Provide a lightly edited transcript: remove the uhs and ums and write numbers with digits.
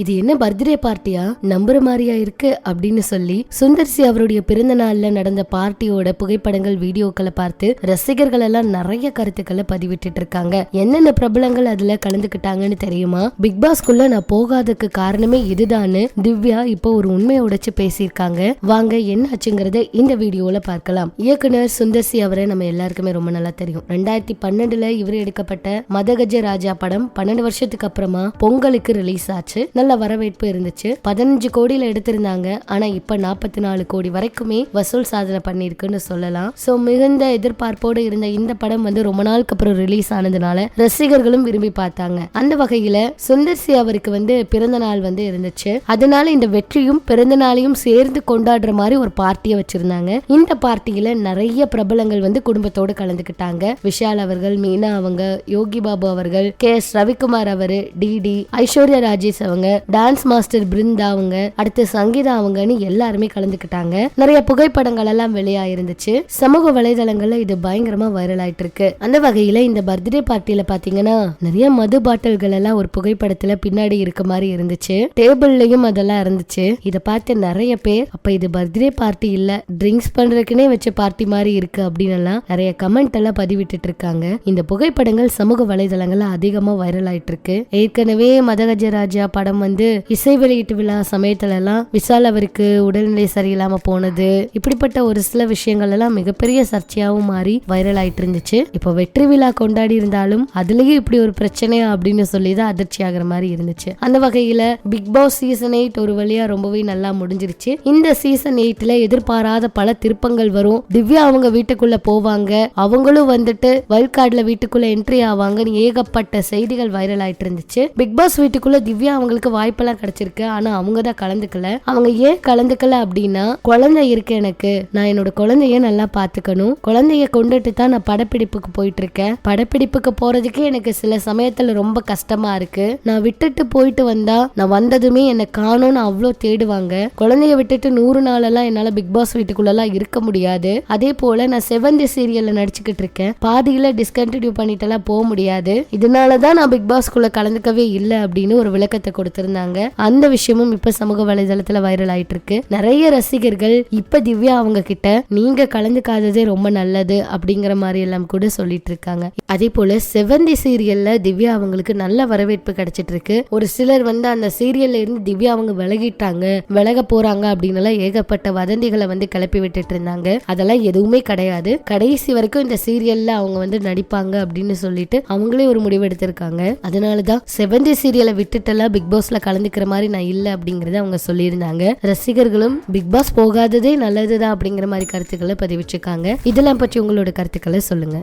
இது என்ன பர்த்டே பார்ட்டியா, நம்புற மாதிரியா இருக்கு அப்படின்னு சொல்லி சுந்தர்சி அவருடைய பிறந்த நாள்ல நடந்த பார்ட்டியோட புகைப்படங்கள் வீடியோக்களை பார்த்து ரசிகர்கள் எல்லாம் நிறைய கருத்துக்களை பதிவிட்டு இருக்காங்க. என்னென்ன பிரபலங்கள் அதுல கலந்துக்கிட்டாங்கன்னு தெரியுமா? பிக் பாஸ்குள்ள நான் போகாததுக்கு காரணமே இதுதான்னு திவ்யா இப்போ ஒரு உண்மையை உடைச்சு பேசியிருக்காங்க. வாங்க என்ன ஆச்சுங்கிறத இந்த வீடியோல பார்க்கலாம். இயக்குனர் சுந்தர்சி அவரை நம்ம எல்லாருக்குமே ரொம்ப நல்லா தெரியும். 2012 இவர் எடுக்கப்பட்ட மதகஜ ராஜா படம் 12 வருஷத்துக்கு அப்புறமா பொங்கலுக்கு ரிலீஸ் ஆச்சு. நல்ல வரவேற்பு இருந்துச்சு. 15 கோடியில எடுத்திருந்தாங்க. ஆனா இப்ப 44 கோடி வரைக்குமே வசூல் சாதனை பண்ணிருக்குன்னு சொல்லலாம். சோ மிகுந்த எதிர்பார்ப்போடு இருந்த இந்த படம் ரொம்ப நாளுக்கு அப்புறம் ரிலீஸ் ஆனதுனால ரசிகர்களும் விரும்பி பார்த்தாங்க. அந்த வகையில சுந்தர்சி அவருக்கு பிறந்த நாள் இருந்துச்சு. அதனால இந்த வெற்றியும் பிறந்த நாளையும் சேர்ந்து கொண்டாடுற மாதிரி ஒரு பார்ட்டியை வச்சிருந்தாங்க. இந்த பார்ட்டியில நிறைய பிரபலங்கள் குடும்பத்தோடு கலந்துக்கிட்டாங்க. விஷால் அவர்கள், மீனா அவங்க, யோகி பாபு அவர்கள், KS ரவிக்குமார் அவரு, டிடி, ஐஸ்வர்யா ராஜேஷ் அவங்க, டான்ஸ் மாஸ்டர் பிருந்தா அவங்க, அடுத்து சங்கீதா அவங்கன்னு எல்லாருமே கலந்துக்கிட்டாங்க. நிறைய புகைப்படங்கள் எல்லாம் வெளியாயிருந்துச்சு. சமூக வலைதளங்கள்ல இது பயங்கரமா வைரல் ஆயிட்டு இருக்கு. அந்த வகையில இந்த பர்த்டே பார்ட்டியில பாத்தீங்கன்னா நிறைய மது பாட்டில்கள் எல்லாம் ஒரு புகைப்படத்துல பின்னாடி இருக்க மாதிரி இருந்துச்சு. டேபிள்லயும் அதெல்லாம் இருந்துச்சு. இத பார்த்து நிறைய பேர் அப்ப இது பர்த்டே பார்ட்டி இல்ல, ட்ரிங்க்ஸ் பண்றதுக்குனே வச்ச பார்ட்டி மாதிரி இருக்கு அப்படின்னு எல்லாம் நிறைய கமெண்ட் எல்லாம் பதிவிட்டு இருக்காங்க. இந்த புகைப்படங்கள் சமூக வலைதளங்கள்ல அதிகமா வைரல் ஆயிட்டு இருக்கு. ஏற்கனவே மதகஜ ராஜா படம் இசை வெளியீட்டு விழா சமயத்துல எல்லாம் விஷால் அவருக்கு உடல்நிலை சரியில்லாம போனது, இப்படிப்பட்ட ஒரு சில விஷயங்கள் எல்லாம் மிகப்பெரிய சர்ச்சையாவும் மாறி வைரல் ஆயிட்டு இருந்துச்சு. இப்போ வெற்றி விழா கொண்டாடி இருந்தாலும் அதுலயும் இப்படி ஒரு பிரச்சனையா அப்படின்னு சொல்லிதான் அதிர்ச்சி ஆகிற மாதிரி இருந்துச்சு. அந்த வகையில பிக் பாஸ் சீசன் 8 ஒரு வழியா ரொம்பவே நல்லா முடிஞ்சிருச்சு. இந்த சீசன் 8ல எதிர்பாராத பல திருப்பங்கள் வரும். திவ்யா அவங்க வீட்டுக்குள்ள போவாங்க, அவங்களும் வைல்ட் கார்டுல வீட்டுக்குள்ள என்ட்ரி ஆவாங்கன்னு ஏகப்பட்ட செய்திகள் வைரல் ஆயிட்டு இருந்துச்சு. பிக் பாஸ் வீட்டுக்குள்ள திவ்யா அவங்களுக்கு வாய்ப்பெல்லாம் கிடைச்சிருக்கு. ஆனா அவங்க தான் கலந்துக்கல. அவங்க ஏன் கலந்துக்கல அப்படின்னா, குழந்தை இருக்கு எனக்கு, நான் என்னோட குழந்தைய நல்லா பாத்துக்கணும், குழந்தைய கொண்டுட்டு தான் நான் படப்பிடிப்புக்கு போயிட்டு இருக்கேன், படப்பிடிப்புக்கு போறதுக்கே எனக்கு சில சமயத்துல ரொம்ப கஷ்டமா இருக்கு, நான் விட்டுட்டு போயிட்டு வந்தா நான் வந்ததுமே என்ன காணோன்னு அவ்வளோ தேடுவாங்க, குழந்தைய விட்டுட்டு 100 நாள் எல்லாம் என்னால பிக் பாஸ் வீட்டுக்குள்ள இருக்க முடியாது, அதே போல நான் செவந்தி சீரியல்ல நடிச்சுக்கிட்டு இருக்கேன், பாதியில டிஸ்கண்டினியூ பண்ணிட்டெல்லாம் போக முடியாது, இதனாலதான் நான் பிக் பாஸ்குள்ள கலந்துக்கவே இல்லை அப்படின்னு ஒரு விளக்கத்தை கொடுத்திருந்தாங்க. அந்த விஷயமும் இப்ப சமூக வலைதளத்துல வைரல் ஆயிட்டு இருக்கு. நிறைய ரசிகர்கள் இப்ப திவ்யா அவங்க கிட்ட நீங்க கலந்துக்காததே ரொம்ப நல்லது அப்படிங்கிற மாதிரி எல்லாம் கூட சொல்லிட்டு இருக்காங்க. அதே போல செவந்தி சீரியல்ல திவ்யா அவங்களுக்கு நல்ல வரவேற்பு கிடைச்சிட்டு இருக்கு. ஒரு சிலர் அந்த சீரியல்ல இருந்து திவ்யா அவங்க விலகிட்டாங்க, விலக போறாங்க அப்படின்னு ஏகப்பட்ட வதந்திகளை கிளப்பி விட்டுட்டு இருந்தாங்க. அதெல்லாம் எதுவுமே கிடையாது. கடைசி வரைக்கும் இந்த சீரியல்ல அவங்க நடிப்பாங்க அப்படின்னு சொல்லிட்டு அவங்களே ஒரு முடிவு எடுத்திருக்காங்க. அதனாலதான் செவந்தி சீரியலை விட்டுட்டெல்லாம் பிக் பாஸ்ல கலந்துக்கிற மாதிரி நான் இல்ல அப்படிங்கறத அவங்க சொல்லியிருந்தாங்க. ரசிகர்களும் பிக் பாஸ் போகாததே நல்லதுதான் அப்படிங்கிற மாதிரி கருத்துக்களை பதிவிச்சிருக்காங்க. இதெல்லாம் பற்றி உங்களோட கருத்துக்களை சொல்லுங்க.